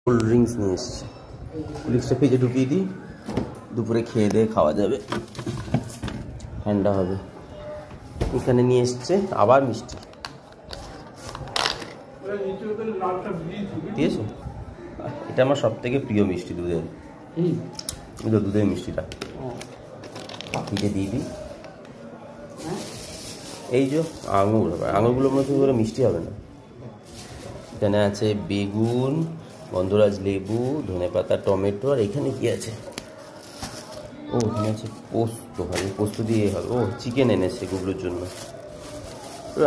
Cold drinks নিয়ে এসছে, ড্রিঙ্কসটা ফ্রিজে ঢুকিয়ে দিই, দুপুরে খেয়ে দিয়ে খাওয়া যাবে, ঠান্ডা হবে। এখানে নিয়ে এসছে আবার মিষ্টি, ঠিক আছে? এটা আমার সব থেকে প্রিয় মিষ্টি, দুধের দুধের মিষ্টিটা ফ্রিজে দিয়ে দিই। এই যে আঙুরগুলোর মধ্যে করে মিষ্টি হবে না। এখানে আছে বেগুন, গন্ধরাজ লেবু, ধনেপাতা, টমেটো, আর এখানে কি আছে? ও এখানে আছে পোস্ত, ভাই পোস্ত দিয়ে হবে। ও চিকেন এনেছে গুগলোর জন্য,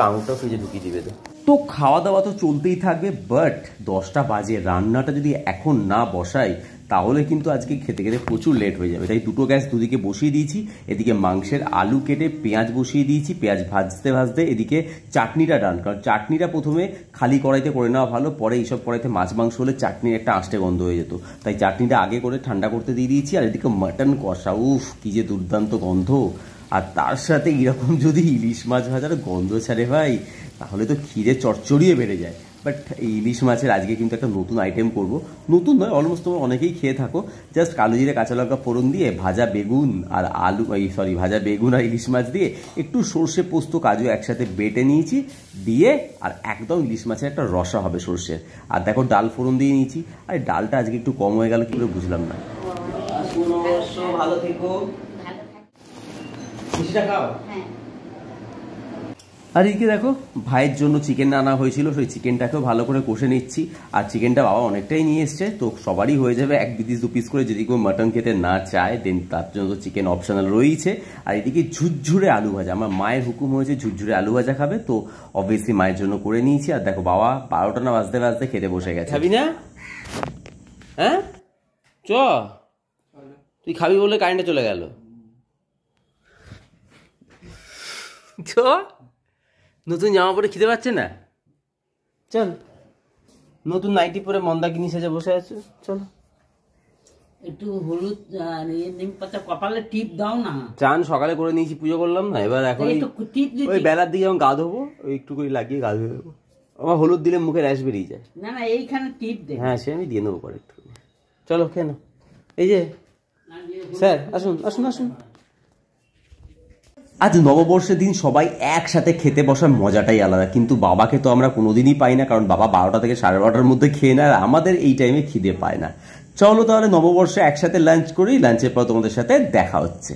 আঙুরটাও ফ্রিজে ঢুকিয়ে দিবে। তো খাওয়া দাওয়া তো চলতেই থাকবে, বাট 10টা বাজে, রান্নাটা যদি এখন না বসাই তাহলে কিন্তু আজকে খেতে খেতে প্রচুর লেট হয়ে যাবে। তাই দুটো গ্যাস দুদিকে বসিয়ে দিয়েছি। এদিকে মাংসের আলু কেটে পেঁয়াজ বসিয়ে দিয়েছি, পেঁয়াজ ভাজতে ভাজতে এদিকে চাটনিটা ডান, কারণ চাটনিটা প্রথমে খালি কড়াইতে করে নেওয়া ভালো, পরে এইসব কড়াইতে মাছ মাংস হলে চাটনির একটা আঁশটে গন্ধ হয়ে যেত, তাই চাটনিটা আগে করে ঠান্ডা করতে দিয়ে দিয়েছি। আর এদিকে মাটন কষা, উফ কি যে দুর্দান্ত গন্ধ, আর তার সাথে এরকম যদি ইলিশ মাছ ভাজার গন্ধ ছাড়ে ভাই, তাহলে তো খিদে চচ্চড়িয়ে বেড়ে যায়। বাট এই ইলিশ মাছের আজকে কিন্তু একটা নতুন আইটেম করব, নতুন নয়, অলমোস্ট তোমরা অনেকেই খেয়ে থাকো। জাস্ট কালো জিরে কাঁচা লঙ্কা ফোড়ন দিয়ে ভাজা বেগুন আর ভাজা বেগুন আর ইলিশ মাছ দিয়ে একটু সর্ষে পোস্ত কাজু একসাথে বেটে নিয়েছি, দিয়ে আর একদম ইলিশ মাছের একটা রসা হবে সর্ষের। আর দেখো ডাল ফোড়ন দিয়ে নিয়েছি, আর ডালটা আজকে একটু কম হয়ে গেল কি করে বুঝলাম না। ভালো থেকো, মিষ্টিটা খাও। আর এইকে দেখো ভাইয়ের জন্য চিকেন আনা হয়েছিল, সেই চিকেনটাকেও ভালো করে কষে নিচ্ছি। আর চিকেনটা বাবা অনেকটাই নিয়ে এসছে, তো সবারই হয়ে যাবে 1-2 পিস করে। যদি কেউ মাটন খেতে না চায় দেন তার জন্য তো চিকেন অপশনাল রয়েছে। আর এদিকে ঝুরঝুরে আলু ভাজা, আমার মায়ের হুকুম হয়েছে ঝুরঝুরে আলু ভাজা খাবে, তো অবভিয়াসলি মায়ের জন্য করে নিয়েছি। আর দেখো বাবা 12টা না বাজতে বাজতে খেতে বসে গেছে। খাবি না? হ্যাঁ চ, তুই খাবি বলে কারেন্টে চলে গেল। চ, নতুন জামা পরে খিদে পাচ্ছে না? চল, নতুন নাইটি পরে মন্দাকিনী সেজে বসে আছো, চলো একটু হলুদ নিম পাতা কপালে টিপ দাও না। চান সকালে করে নিয়েছি, পুজো করলাম না, এবার এখন ওই বেলার দিকে যখন গা ধোবো ওই একটু করে লাগিয়ে গা ধুয়ে দেবো। আমার হলুদ দিলে মুখে র্যাশ বেরিয়ে যায়। না না এইখানে টিপ দে। হ্যাঁ সে আমি দিয়ে নেবো পরে একটু। চলো খেয়ে নাও। এই যে স্যার আসুন আসুন আসুন। আজ নববর্ষের দিন সবাই একসাথে খেতে বসার মজাটাই আলাদা, কিন্তু বাবাকে তো আমরা কোনোদিনই পাই না, কারণ বাবা 12টা থেকে 12:30টার মধ্যে খেয়ে নেয়, আর আমাদের এই টাইমে খিদে পায় না। চলো তাহলে নববর্ষে একসাথে লাঞ্চ করি, লাঞ্চের পর তোমাদের সাথে দেখা হচ্ছে।